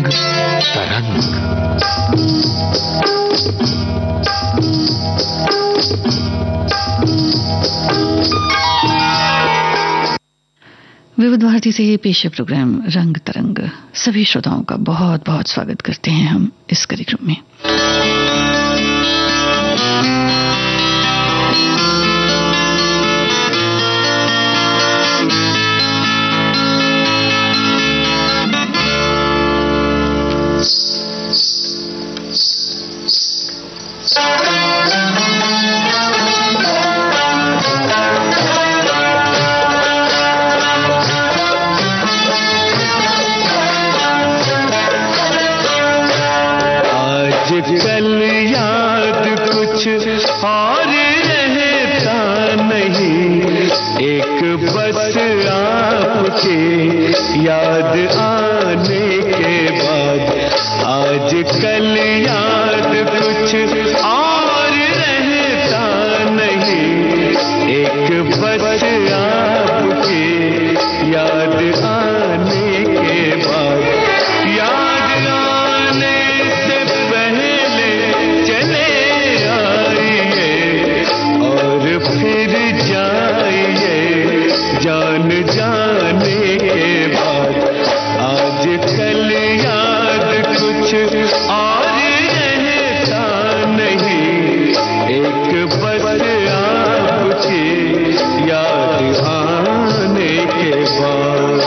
रंग तरंग। विविध भारती से ये पेश प्रोग्राम रंग तरंग। सभी श्रोताओं का बहुत बहुत स्वागत करते हैं हम इस कार्यक्रम में। कल याद कुछ और रहता नहीं, एक बस आपके याद आने के बाद। आज कल याद कुछ और रहता नहीं, एक बस आपके याद आने के बाद। याद आने से पहले चले आइए और फिर जाइए जान जाने के बाद। आज कल याद कुछ और रहता नहीं, एक बस आपकी याद आने के बाद।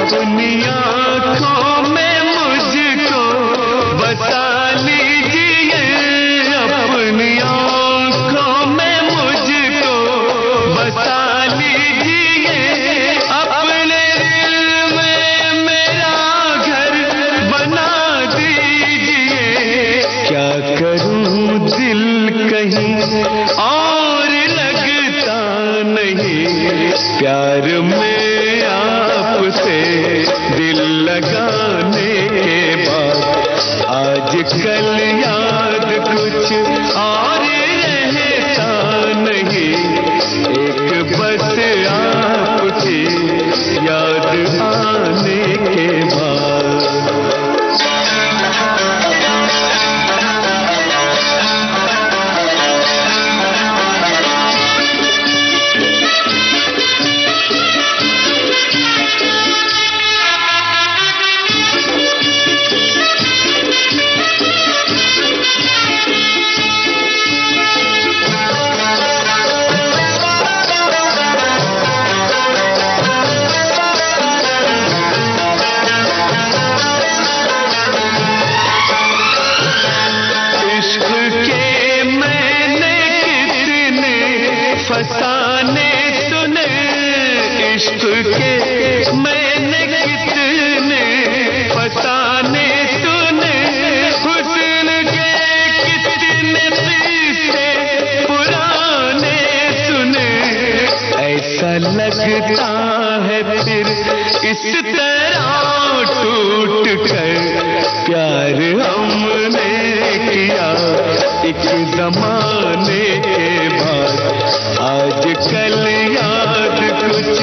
अपनी आँखों में मुझको बसा लीजिए, अपनी आँखों में मुझको बसा लीजिए, अपने दिल में मेरा घर बना दीजिए। क्या करूं दिल कहीं और लगता नहीं, प्यार में आपसे दिल लगाने के बाद। आज कल याद कुछ और रहता नहीं, एक बस आपकी याद आने के बाद। फसाने सुने इश्क के मैंने कितने फसाने सुने, हुस्न के कितने किस्से पुराने सुने। ऐसा लगता है फिर इस तरह टूट कर प्यार हमने किया एक जमाने के बाद। आज कल याद कुछ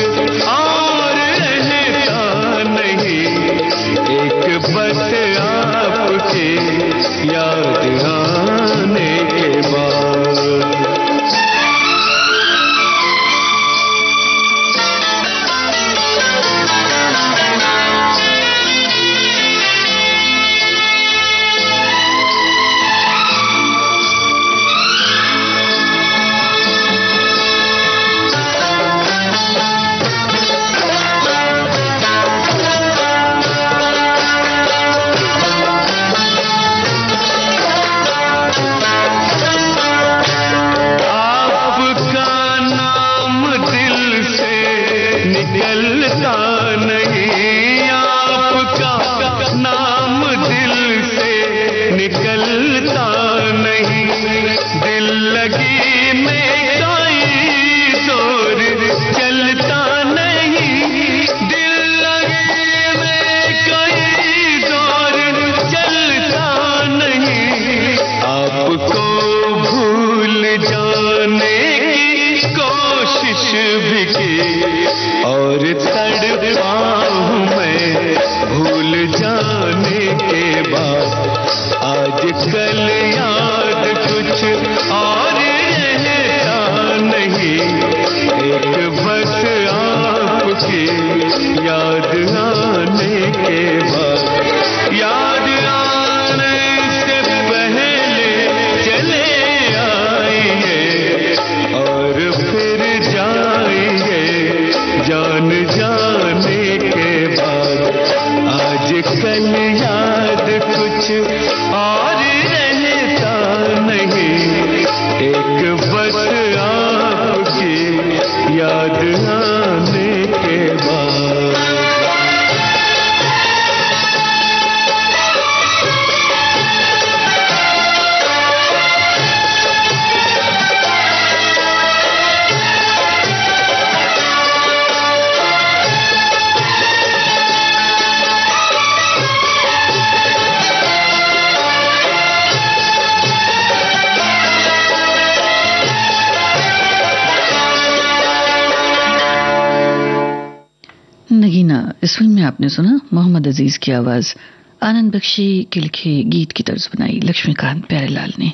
और रहता नहीं, एक बस आपकी याद आने के बाद। आजकल याद कुछ और रहता नहीं, एक बस आपकी याद आने के बाद, याद आने से पहले चले आएंगे और फिर जाएंगे जान जाने के बाद। आजकल याद कुछ और रहता नहीं, एक बस आपकी याद आने के बाद। नगीना, इस फिल्म में आपने सुना मोहम्मद अजीज की आवाज, आनंद बख्शी के लिखे गीत की तर्ज बनाई लक्ष्मीकांत प्यारेलाल ने।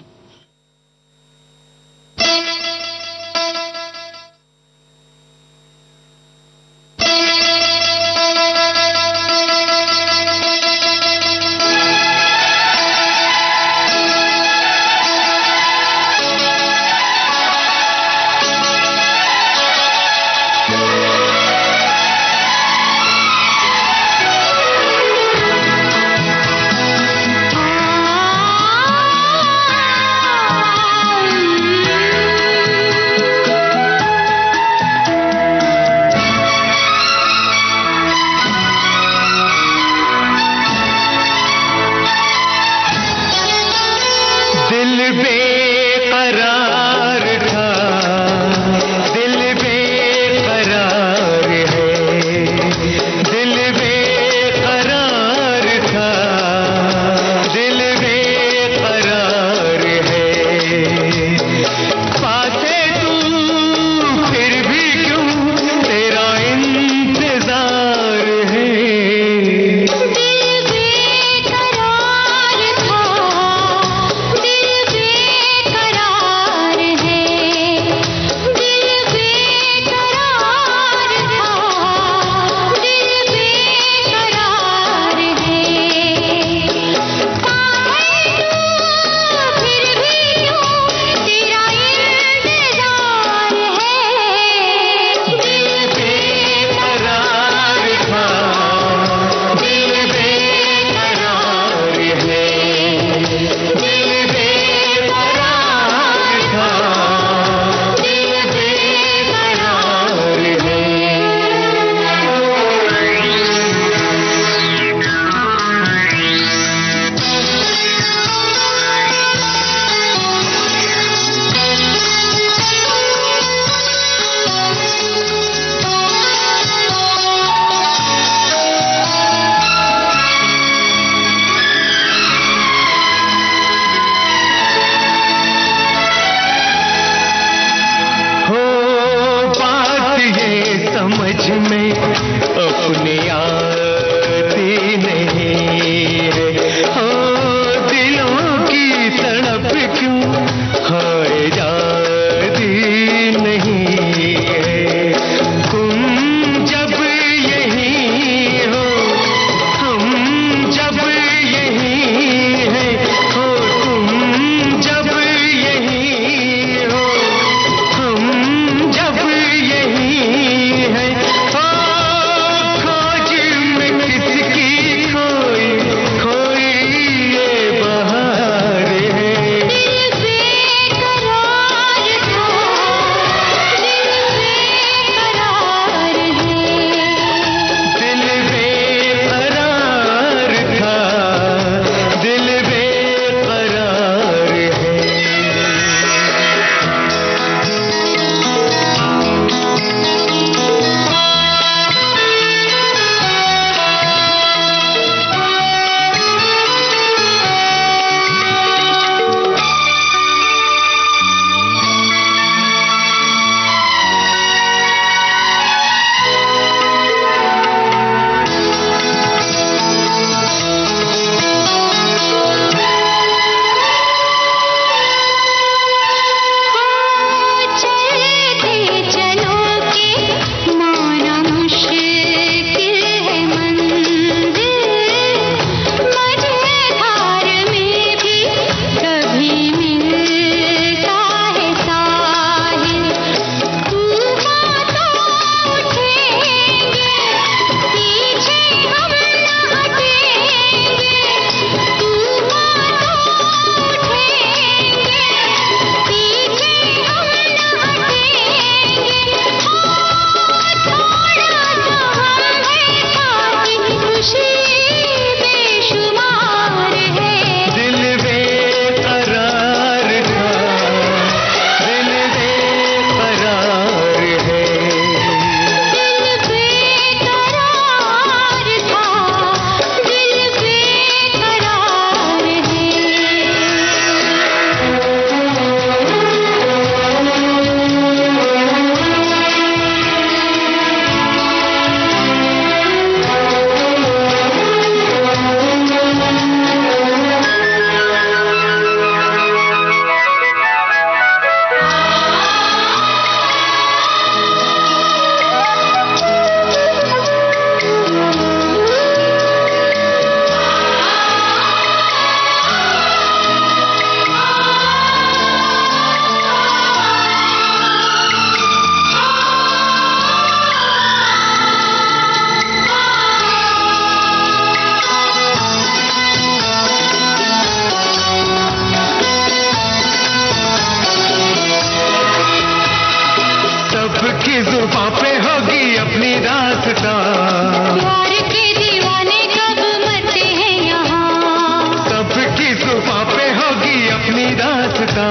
का।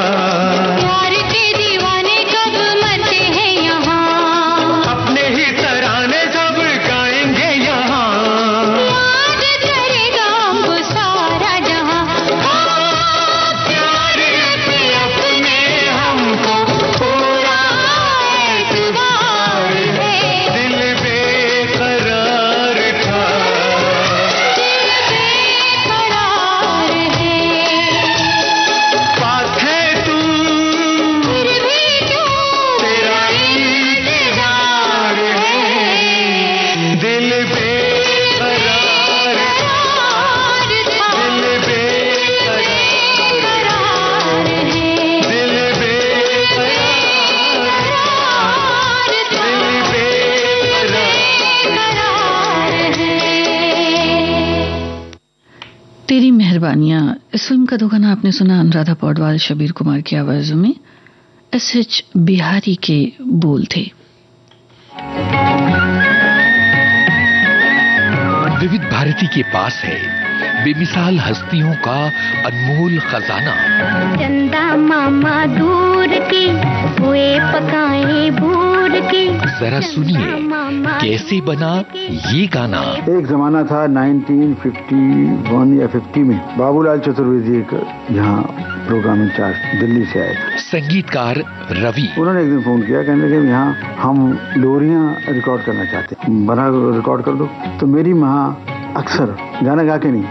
प्यार के दीवाने कब मरते हैं यहाँ, अपने ही तराने सब गाएंगे यहाँ। याद करेगा हमको सारा जहाँ। प्यार पे अपने हमको पूरा एतबार है। दिल बेकरार था, करार है, पास है तू फिर भी क्यों तेरा इंतजार है। दिल बेकरार था, था, दिल बेकरार, करार है, दिल बेकरार, था, दिल बेकरार। करार है। तेरी मेहरबानियां, इस फिल्म का दो गाना आपने सुना अनुराधा पौडवाल शबीर कुमार की आवाजों में। एस.एच. बिहारी के बोल थे। विविध भारती के पास है बेमिसाल हस्तियों का अनमोल खजाना। चंदा मामा दूर के हुए पकाए भूर के। जरा सुनिए कैसे बना ये गाना। एक जमाना था 1951 या 50 में बाबूलाल चतुर्वेदी एक यहाँ प्रोग्राम इंचार्ज दिल्ली से आए थे। संगीतकार रवि। उन्होंने एक दिन फोन किया, कहने लगे यहाँ हम लोरियां रिकॉर्ड करना चाहते हैं, बना रिकॉर्ड कर दो। तो मेरी माँ अक्सर गाना गा के नहीं,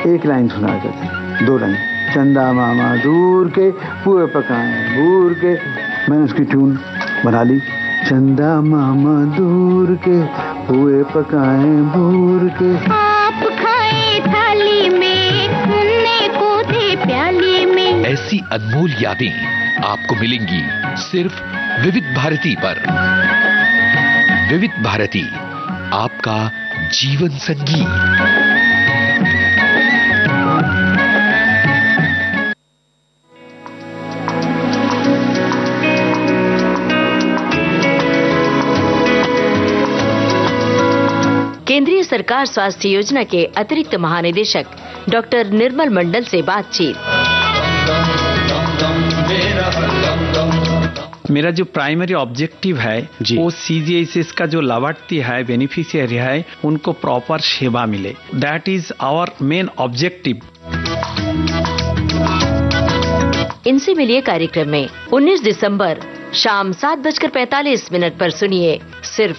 एक लाइन सुनाया करती, 2 लाइन। चंदा मामा दूर के पुए पकाए भूर के। मैंने उसकी ट्यून बना ली। चंदा मामा दूर के पुए पकाए भूर के। आप खाए थाली में, सुनने को थे प्याली में। ऐसी अनमोल यादें आपको मिलेंगी सिर्फ विविध भारती पर। विविध भारती, आपका जीवन संगीत। केंद्रीय सरकार स्वास्थ्य योजना के अतिरिक्त महानिदेशक डॉक्टर निर्मल मंडल से बातचीत। मेरा जो प्राइमरी ऑब्जेक्टिव है वो CGHS का जो लाभार्थी है, बेनिफिशियरी है, उनको प्रॉपर सेवा मिले। That is our main objective. इनसे मिलिए कार्यक्रम में 19 दिसंबर शाम 7:45 पर सुनिए सिर्फ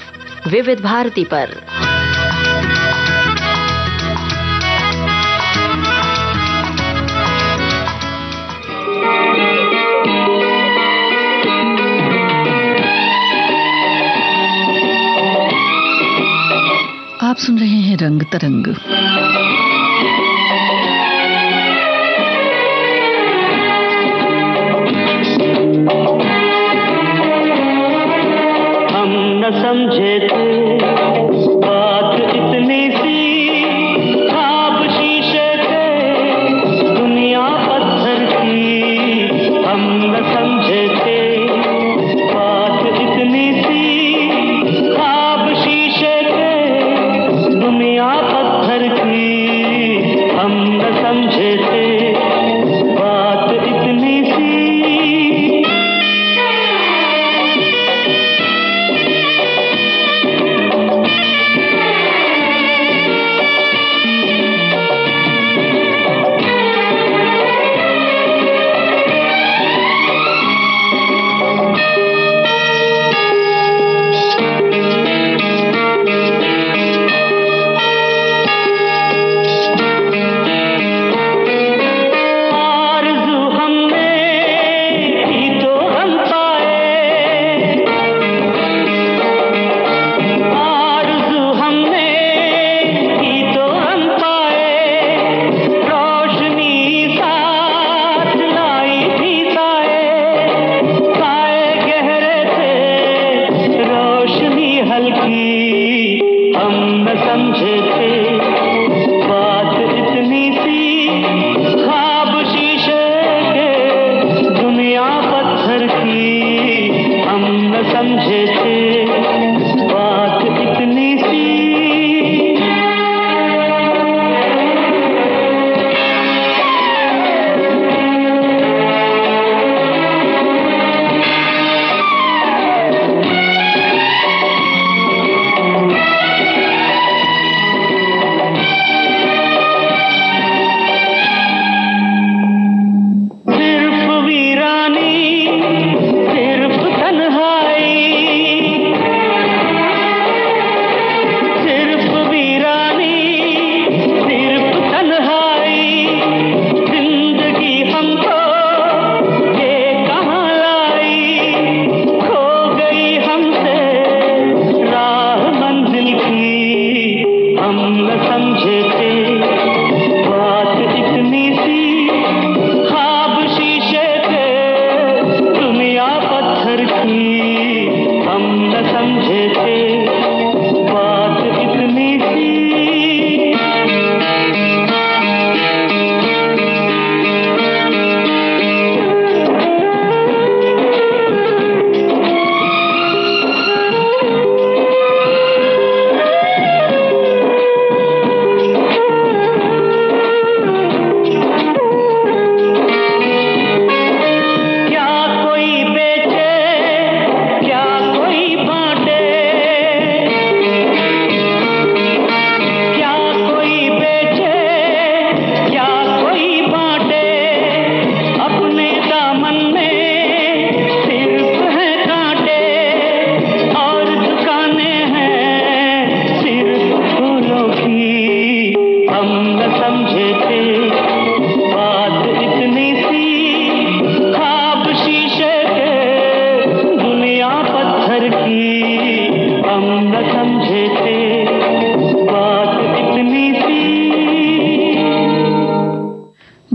विविध भारती पर। आप सुन रहे हैं रंग तरंग। हम न समझे थे बात इतनी सी, ख्वाब शीशे थे दुनिया पत्थर की। हम न समझे थे बात इतनी सी, ख्वाब शीशे थे दुनिया पत्थर की। हम न समझे थे बात इतनी सी।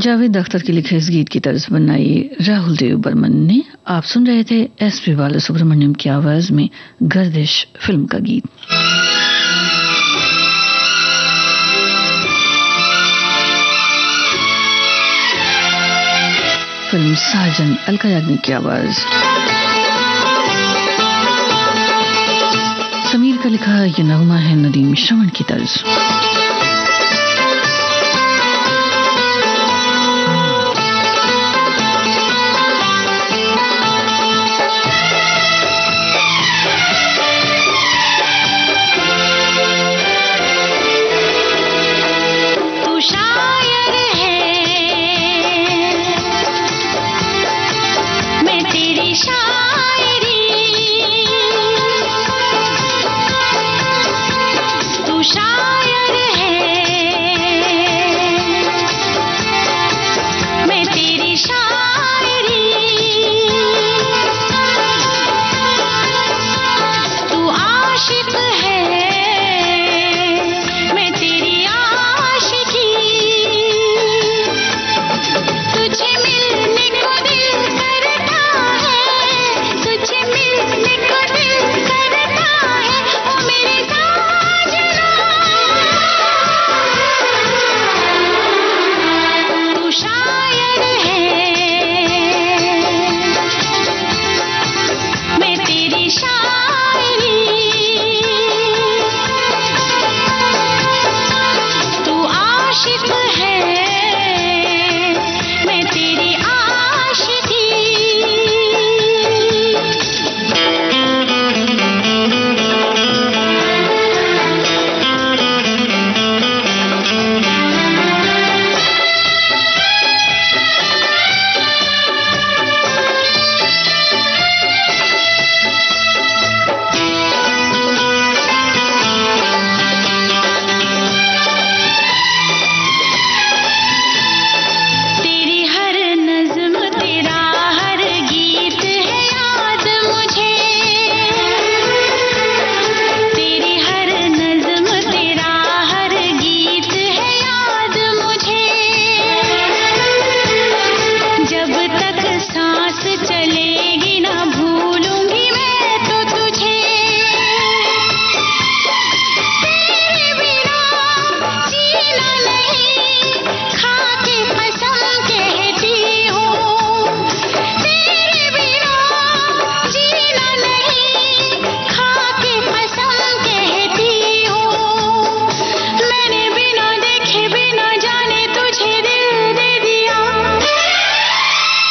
जावेद अख्तर के लिखे इस गीत की तर्ज बनाई राहुल देव बर्मन ने। आप सुन रहे थे एसपी बालासुब्रमण्यम की आवाज में गर्दिश फिल्म का गीत। फिल्म साजन अलका याग्निक की आवाज। समीर का लिखा ये नगमा है नदीम श्रवण की तर्ज।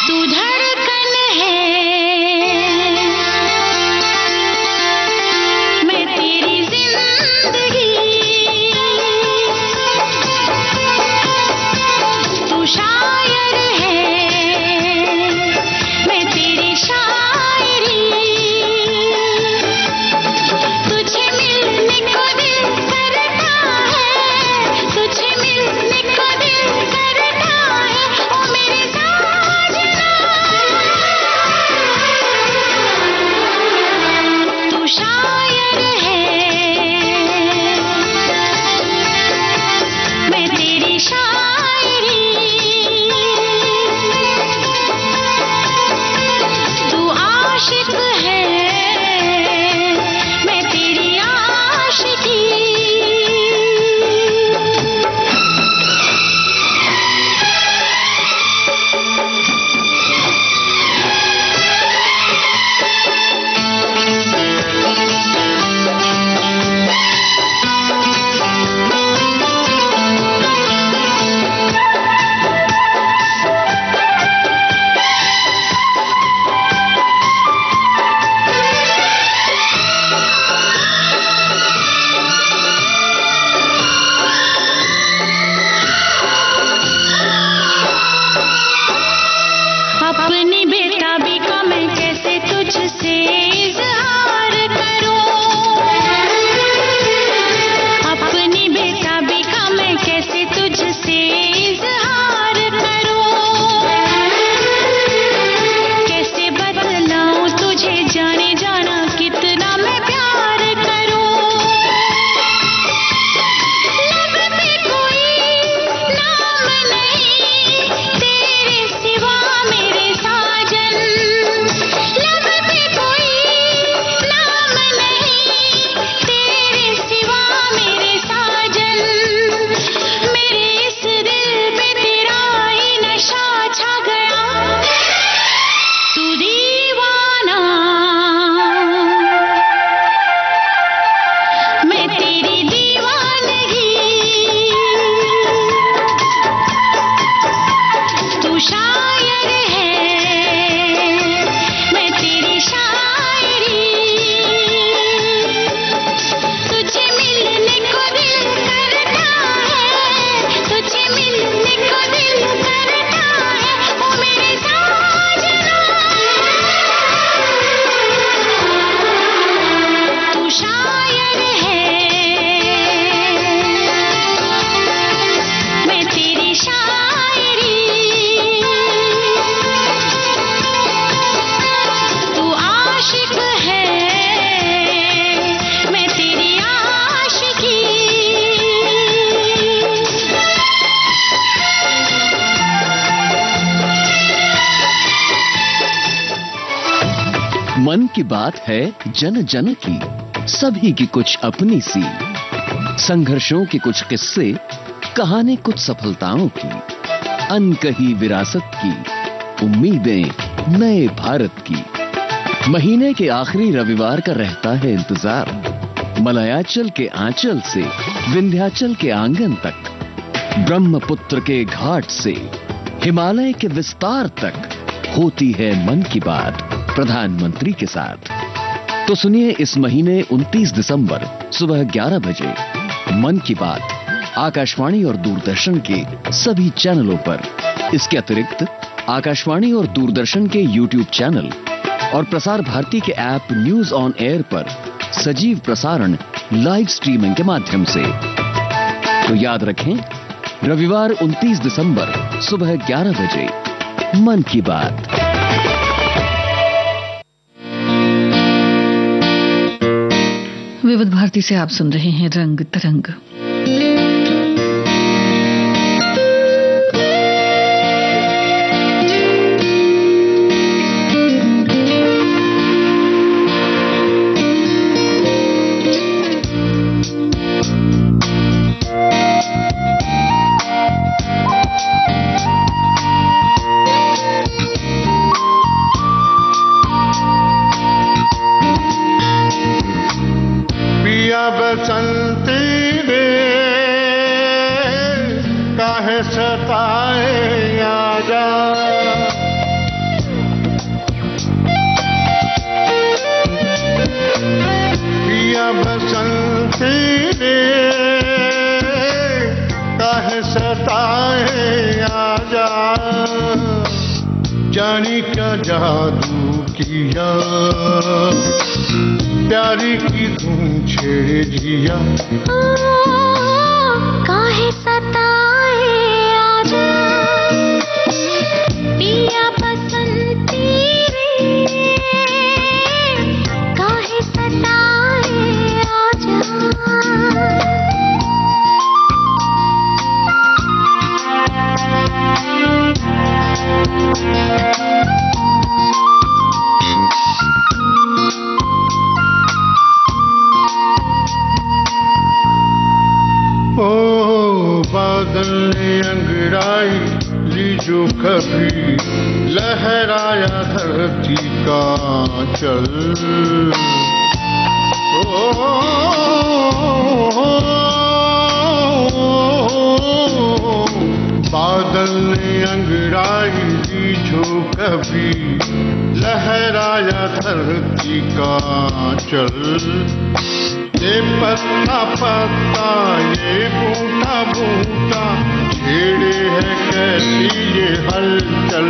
तू धड़कन है मन की बात है जन जन की, सभी की कुछ अपनी सी, संघर्षों के कुछ किस्से, कहानी कुछ सफलताओं की, अनकही विरासत की, उम्मीदें नए भारत की। महीने के आखिरी रविवार का रहता है इंतजार, मलयाचल के आंचल से विंध्याचल के आंगन तक, ब्रह्मपुत्र के घाट से हिमालय के विस्तार तक होती है मन की बात प्रधानमंत्री के साथ। तो सुनिए इस महीने 29 दिसंबर सुबह 11 बजे मन की बात आकाशवाणी और दूरदर्शन के सभी चैनलों पर। इसके अतिरिक्त आकाशवाणी और दूरदर्शन के YouTube चैनल और प्रसार भारती के ऐप न्यूज ऑन एयर पर सजीव प्रसारण लाइव स्ट्रीमिंग के माध्यम से। तो याद रखें, रविवार 29 दिसंबर सुबह 11 बजे मन की बात। विविध भारती से आप सुन रहे हैं रंग तरंग। जानी क्या जादू किया, प्यारी की धूम छेड़े जिया, काहे सताए आजा पिया बसंती रे, काहे सताए आजा। बादल ने अंगड़ाई ली जो कभी, लहराया धरती का चल। बादल ने अंगड़ाई ली जो कभी, लहराया धरती का चल। ये पत्ता पत्ता ये बूटा बूटा, छेड़े है कैसी ये हलचल।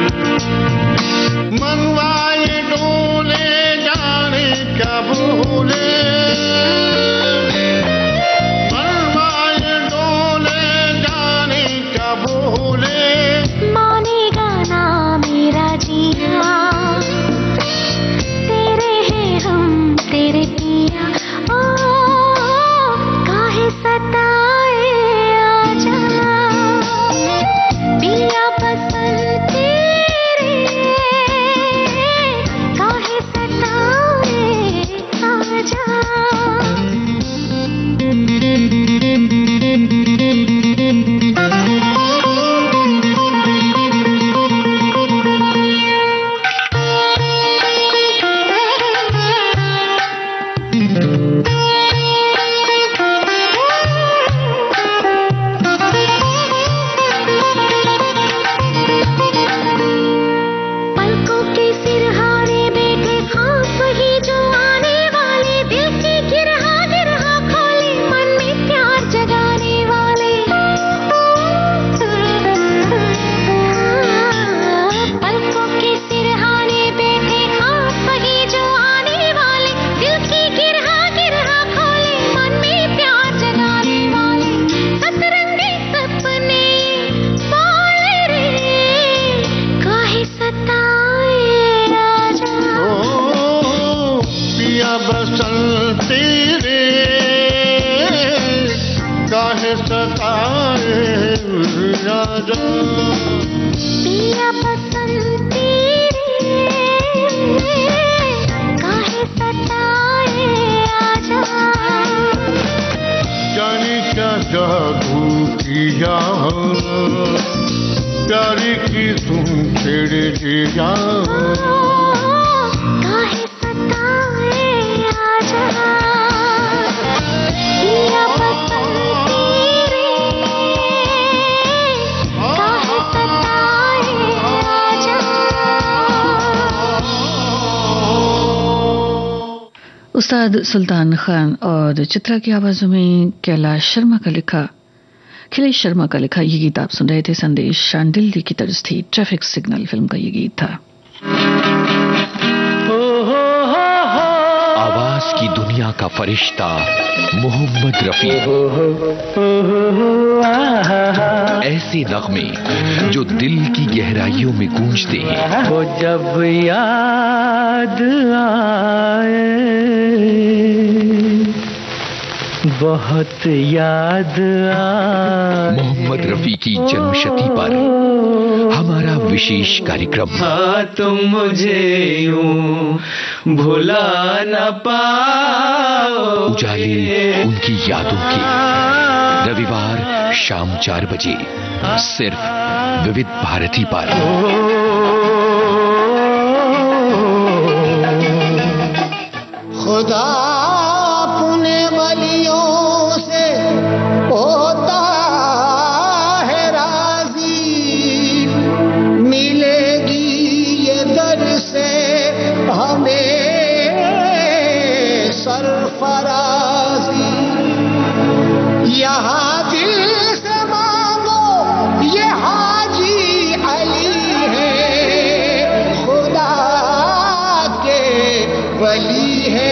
मनवा ये डोले जाने क्या भूले, मनवा ये डोले जाने क्या भूले। मानेगा ना मेरा जिया, तेरे हैं हम तेरे पिया, सताए आजा पिया बसंती रे, काहे सताए आजा। पिया बसंती रे, जादू किया प्यार की तुम छेड़ दिया काहे सताए आजा पिया बसंती रे काहे सताए आजा। उस्ताद सुल्तान खान और चित्रा की आवाजों में कैलाश शर्मा का लिखा खिलेश शर्मा का लिखा ये गीत आप सुन रहे थे। संदेश शांडिल्य की तरज थी। ट्रैफिक सिग्नल फिल्म का ये गीत था। आवाज की दुनिया का फरिश्ता मोहम्मद रफी, ऐसे नगमे जो दिल की गहराइयों में गूंजते हैं। वो जब याद आए बहुत याद आए। मोहम्मद रफी की जन्मशती पर हमारा विशेष कार्यक्रम हाँ तुम मुझे यूं भुला न पाओ। उजाले उनकी यादों के, रविवार शाम 4 बजे सिर्फ विविध भारती पर। खुदा अपने वलियों से होता है राजी, मिलेगी ये दर से हमें सरफराजी। यहाँ दिल से मांगो ये हाजी अली है, खुदा के वली है।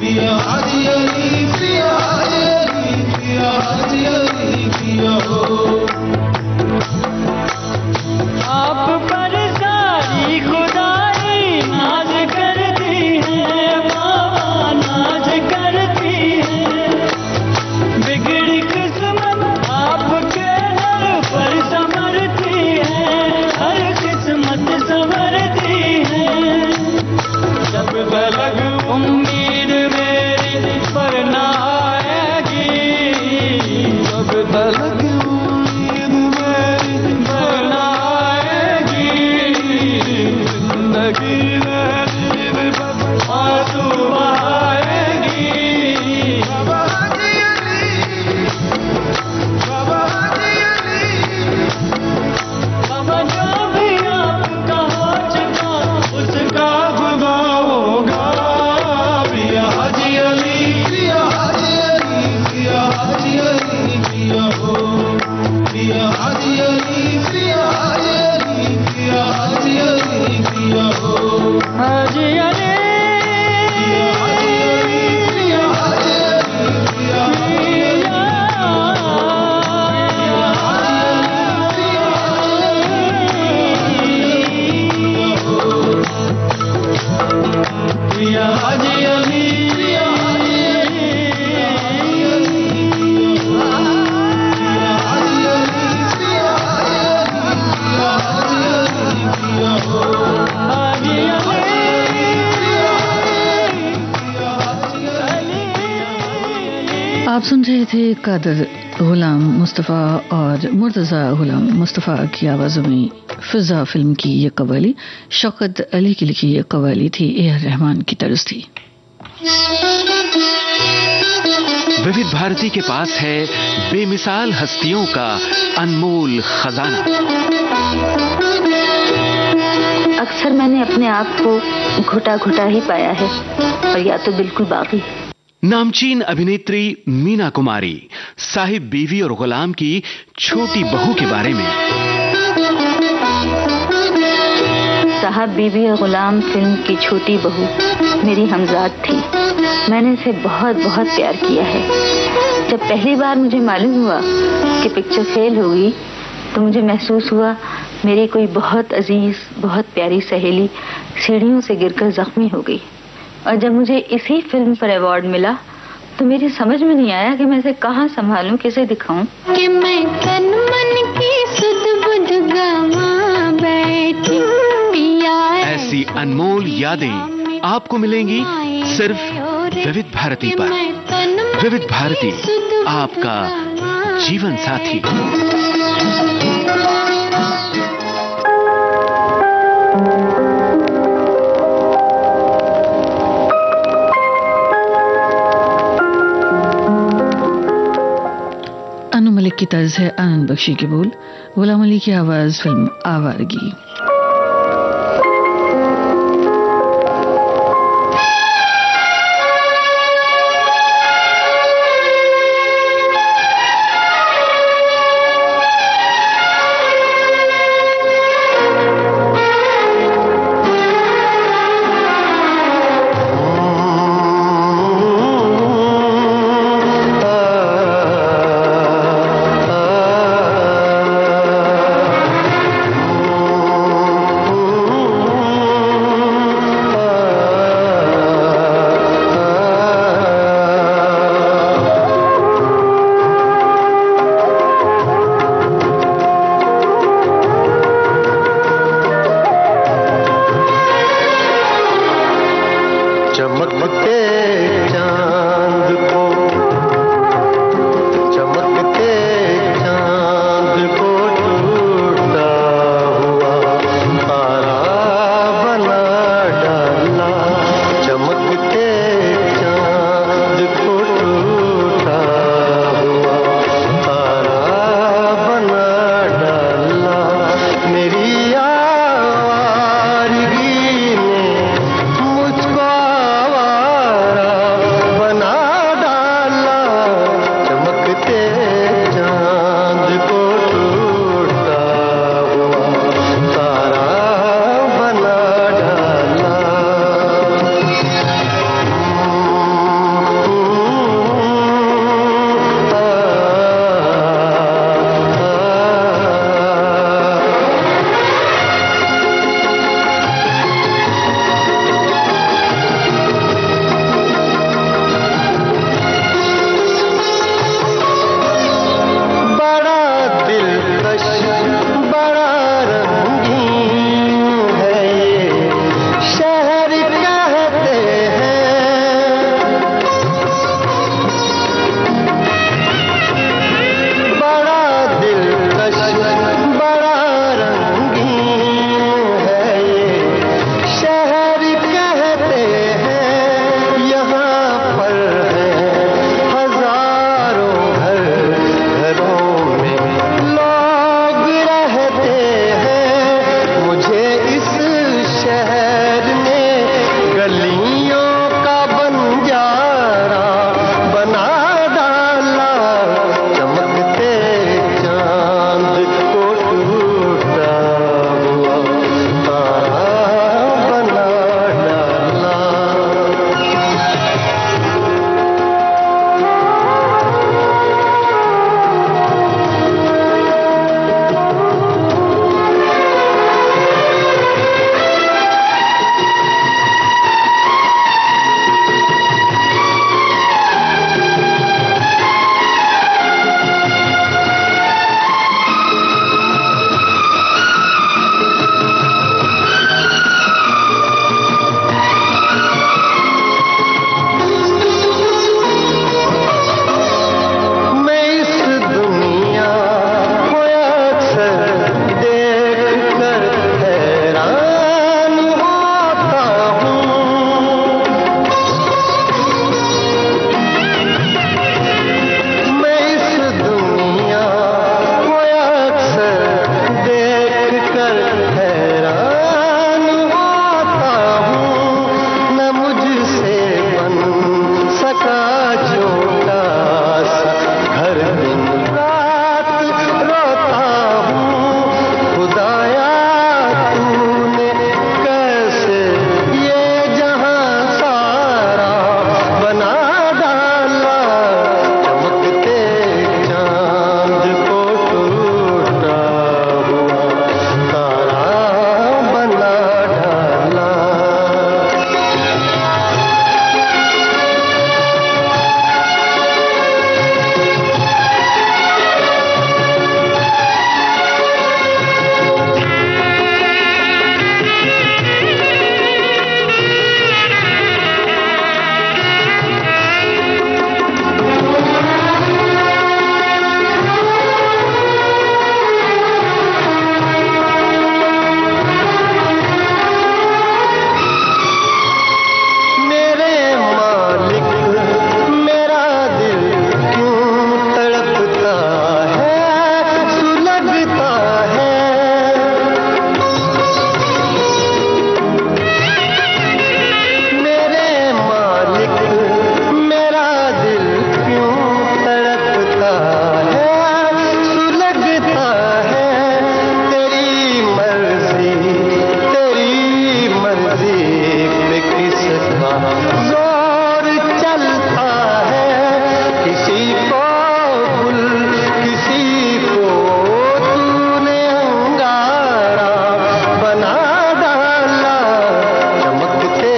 पिया हाजी अली पिया हाजी अली पिया हाजी अली पिया हो आप पर सारी खुदाई नाज करती है बाबा नाज करती है बिगड़ी किस्मत आपके दर पर संवरती है हर किस्मत संवरती है जब तलक उम्मीद मेरी पर ना आएगी जब तलक उम्मीद मेरी पर ना आएगी जिंदगी में आंसू बहाएगी बाबा हाजी अली बाबा हाजी अली बाबा जो भी आपका हो चुका उसका खुदा होगा पिया हाजी अली पिया हाजी अली पिया हाजी अली पिया हो पिया हाजी अली पिया हाजी अली पिया हाजी अली पिया हो हाजी अली पिया हाजी अली पिया हाजी अली पिया हाजी अली पिया हाजी अली आप सुन रहे थे कादर गुलाम मुस्तफ़ा और मुर्तज़ा गुलाम मुस्तफ़ा की आवाज़ों में फिजा फिल्म की ये कव्वाली शौकत अली की लिखी ये कव्वाली थी ए.आर. रहमान की तर्ज थी। विविध भारती के पास है बेमिसाल हस्तियों का अनमोल खजाना। अक्सर मैंने अपने आप को घुटा घुटा ही पाया है और या तो बिल्कुल बाकी। नामचीन अभिनेत्री मीना कुमारी साहिब बीवी और गुलाम की छोटी बहू के बारे में। साहब बीवी और गुलाम फिल्म की छोटी बहू मेरी हमजाद थी। मैंने इसे बहुत बहुत प्यार किया है। जब पहली बार मुझे मालूम हुआ कि पिक्चर फेल होगी तो मुझे महसूस हुआ मेरी कोई बहुत अजीज बहुत प्यारी सहेली सीढ़ियों से गिरकर जख्मी हो गई। और जब मुझे इसी फिल्म पर अवार्ड मिला तो मेरी समझ में नहीं आया कि मैं इसे कहाँ संभालूं, किसे दिखाऊं। कि मैं तन मन की सुध बुध गवा बैठी पिया। ऐसी अनमोल यादें आपको मिलेंगी सिर्फ विविध भारती पर। विविध भारती आपका जीवन साथी। अनु मलिक की तर्ज है आनंद बख्शी के बोल, गुलाम अली की आवाज, फिल्म आवारगी। सा छोटा सा घर दिन रात रोता हूँ खुदाया तूने कैसे ये जहां सारा बना डाला चमकते चांद को टूटा हुआ तारा बना डाला। मेरे मालिक मेरा दिल क्यों तड़पता है सुलगता है। मेरे मालिक मेरा दिल क्यों तड़पता है सुलगता है। तेरी मर्जी पे किसका जोर चलता है। किसी को गुल किसी को तूने अंगारा बना डाला चमकते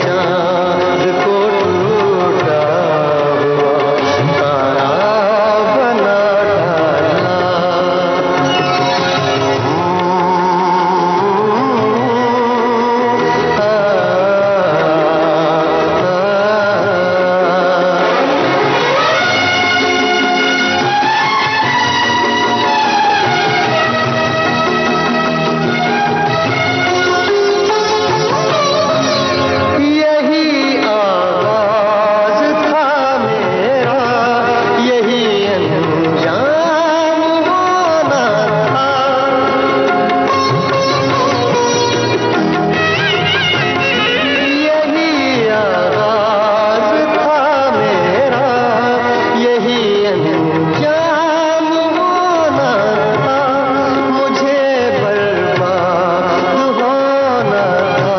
चांद को टूटा हुआ तारा बना डाला। यही आगाज था मेरा यही अंजाम होना था। यही आगाज था मेरा यही अंजाम होना था। मुझे बर्बाद होना था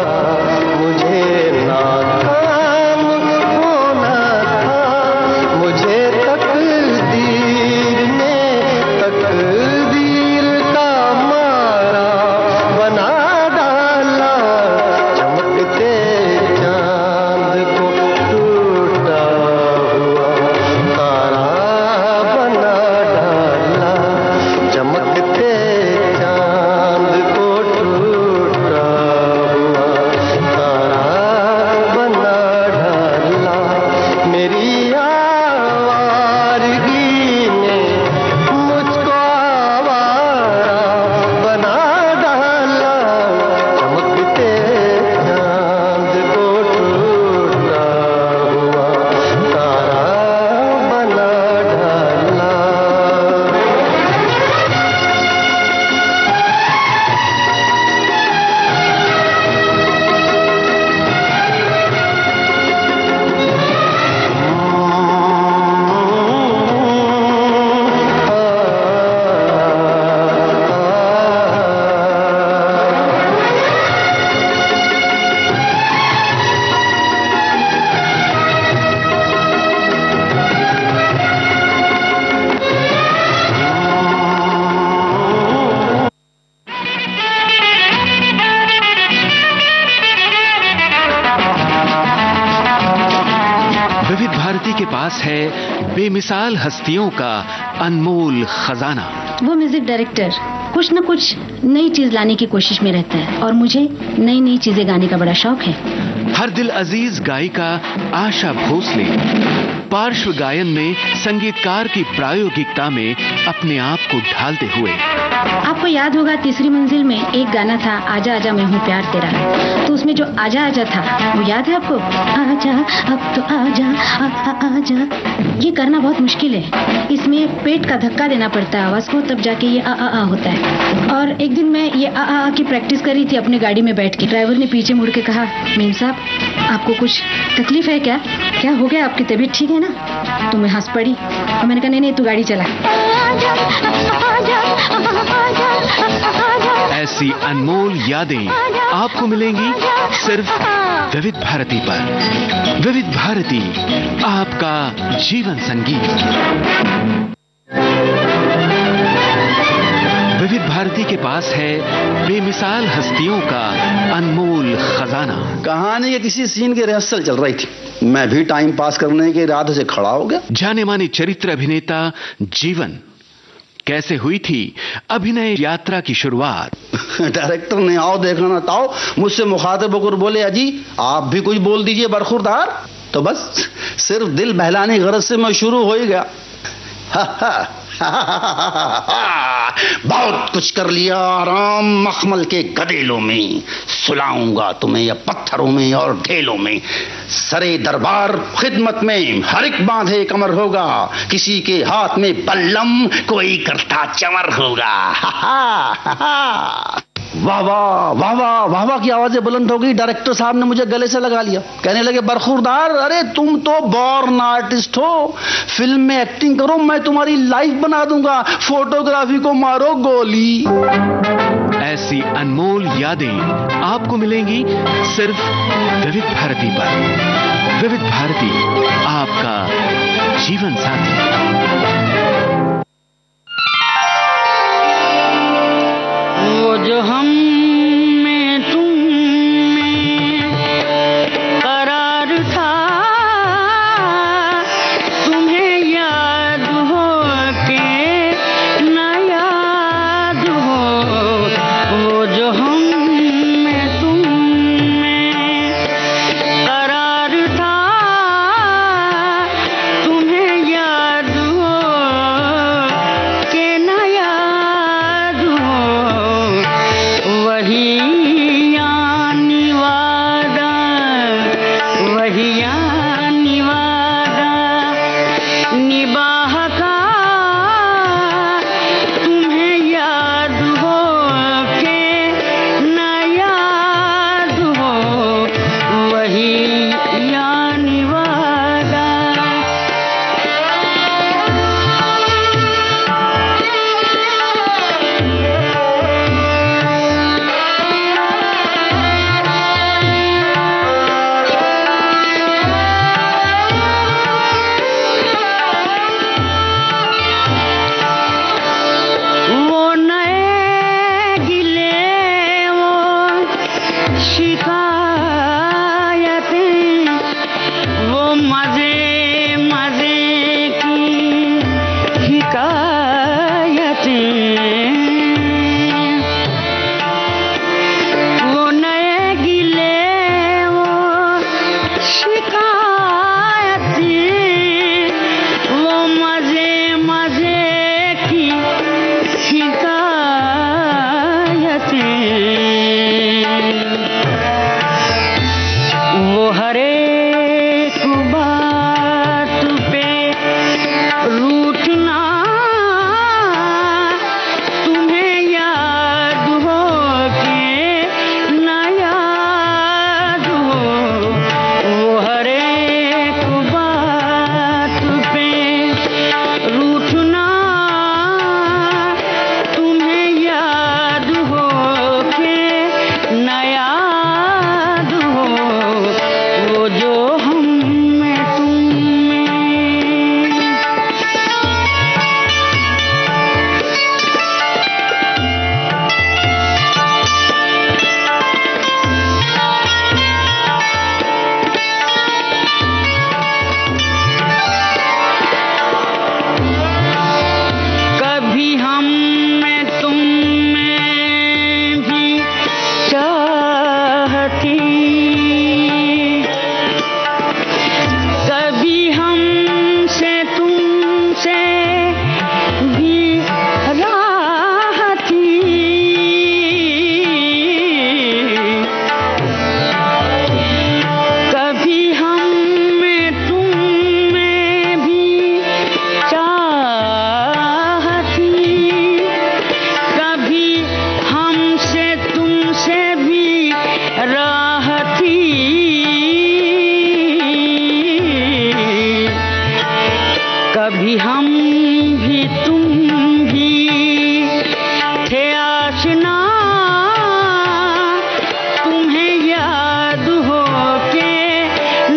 मुझे नाकाम होना था। मुझे तकदीर का मारा बना डाला चमकते चांद को टूटा हुआ तारा बना डाला चमकते चांद को टूटा हुआ तारा बना डाला। मेरी आवारगी ने मुझको आवारा बना डाला चमकते चांद को टूटा हुआ तारा बना डाला। विविध भारती के पास है बेमिसाल हस्तियों का अनमोल खजाना। वो म्यूजिक डायरेक्टर कुछ न कुछ नई चीज लाने की कोशिश में रहता है और मुझे नई नई चीजें गाने का बड़ा शौक है। हर दिल अजीज गायिका आशा भोसले पार्श्व गायन में संगीतकार की प्रायोगिकता में अपने आप को ढालते हुए आपको याद होगा तीसरी मंजिल में एक गाना था, आजा आजा मैं हूँ प्यार तेरा, तो उसमें जो आजा आजा था वो याद है आपको? आजा अब तो आजा आजा। ये करना बहुत मुश्किल है, इसमें पेट का धक्का देना पड़ता है आवाज को, तब जाके ये आ होता है। और एक दिन मैं ये आ की प्रैक्टिस कर रही थी अपनी गाड़ी में बैठ के। ड्राइवर ने पीछे मुड़ के कहा, मीम साहब आपको कुछ तकलीफ है क्या? क्या हो गया, आपकी तबीयत ठीक है ना? तो मैं हंस पड़ी और मैंने कहा नहीं तू गाड़ी चला। ऐसी अनमोल यादें आपको मिलेंगी सिर्फ विविध भारती पर। विविध भारती, आपका जीवन संगीत। विविध भारती के पास है बेमिसाल हस्तियों का अनमोल खजाना। कहानी के किसी सीन की रिहर्सल चल रही थी, मैं भी टाइम पास करने के इरादे से खड़ा हो गया। जाने माने चरित्र अभिनेता जीवन, कैसे हुई थी अभिनय यात्रा की शुरुआत? डायरेक्टर ने आओ देखा ना ताओ मुझसे मुखातिब होकर बोले, अजी आप भी कुछ बोल दीजिए बरखुरदार। तो बस सिर्फ दिल बहलाने की गरज से मैं शुरू हो ही गया। बहुत कुछ कर लिया आराम मखमल के गदेलों में, सुलाऊंगा तुम्हें या पत्थरों में और ढेलों में। सरे दरबार खिदमत में हर एक बांधे कमर होगा, किसी के हाथ में बल्लम कोई करता चमर होगा। वाह वाह वाह वाह वाह वाह की आवाजें बुलंद हो गई। डायरेक्टर साहब ने मुझे गले से लगा लिया, कहने लगे, बरखुरदार अरे तुम तो बॉर्न आर्टिस्ट हो, फिल्म में एक्टिंग करो, मैं तुम्हारी लाइफ बना दूंगा, फोटोग्राफी को मारो गोली। ऐसी अनमोल यादें आपको मिलेंगी सिर्फ विविध भारती पर। विविध भारती, आपका जीवन साथी। वो जो हम में तुम में करार था, तुम्हें याद हो के ना याद हो। वो जो हम में तुम में करार था, तुम्हें याद हो कभी हम भी तुम भी थे आशना, तुम्हें याद हो के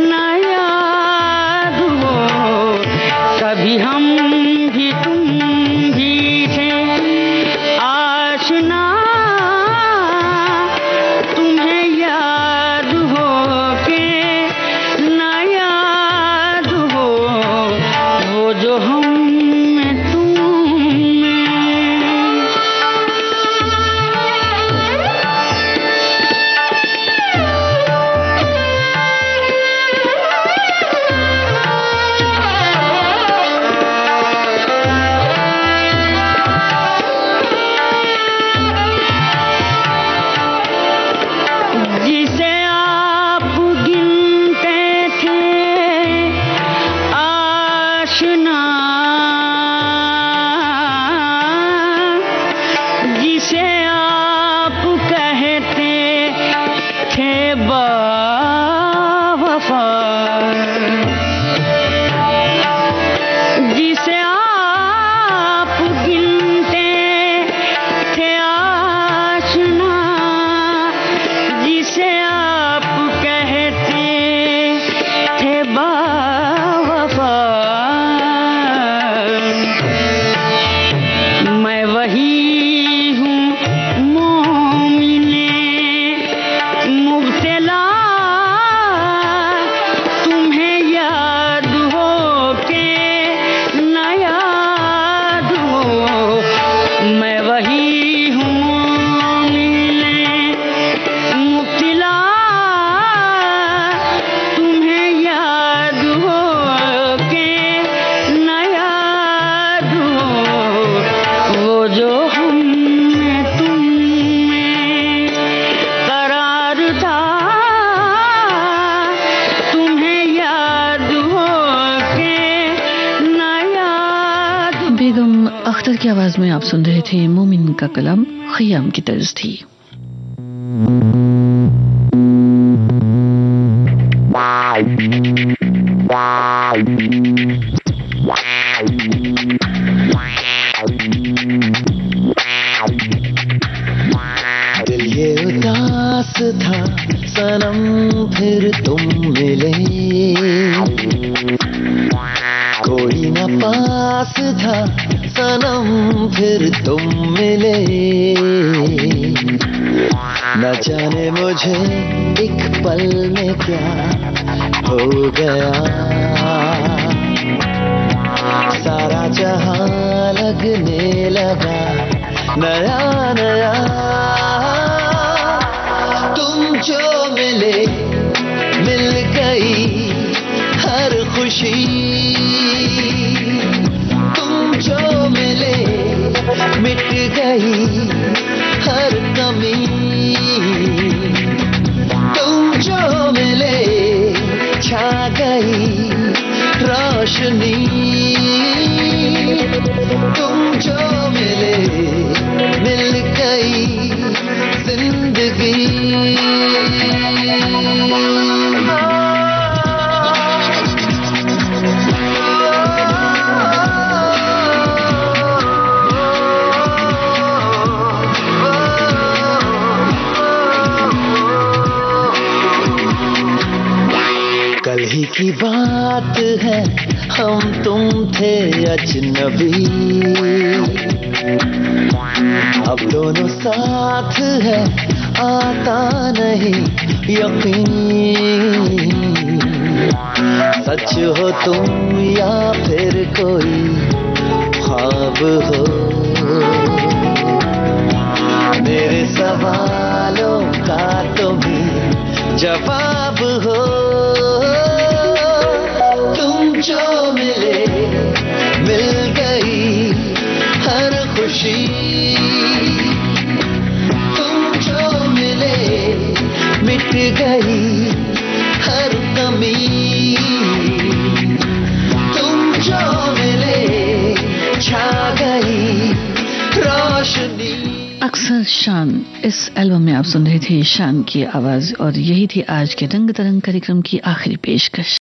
ना याद हो, कभी हम भी तुम भी थे आशना, तुम्हें याद हो के ना याद हो, वो जो हम में तुम में। जिसे आप गिनते थे आशना, जिसे आप कहते थे बावफा, जिसे आप गिनते थे आशना, जिसे आप कहते थे बावफा, मैं वही हूँ मोमिने मुब्तला, तुम्हें याद हो के ना याद हो, मैं वही हूँ मोमिने मुब्तला, तुम्हें याद हो के ना याद हो, वो जो हम में तुम में करार था, तुम्हें याद हो के ना याद। बेगम अख्तर की आवाज में आप सुन रहे थे मोमिन का कलाम, खयाम की तर्ज थी। दिल ये उदास था सनम फिर तुम मिले, कोई न पास था सनम फिर तुम मिले, न जाने मुझे एक पल में क्या हो गया, सारा जहां लगने लगा नया नया, तुम जो मिले मिल गई हर खुशी, तुम जो मिले मिट गई हर कमी, तुम जो मिले छा गई रोशनी, तुम जो मिले मिल गई जिंदगी। कल ही की बात है हम तुम थे अजनबी, अब दोनों साथ है आता नहीं यकीन, सच हो तुम या फिर कोई ख्वाब हो, मेरे सवालों का तुम्हें जवाब हो, तुम जो मिले मिल गई हर खुशी, तुम जो मिले मिट गई हर कमी, तुम जो मिले छा गई रोशनी। अक्सर शान, इस एल्बम में आप सुन रहे थे शान की आवाज, और यही थी आज के रंग तरंग कार्यक्रम की आखिरी पेशकश।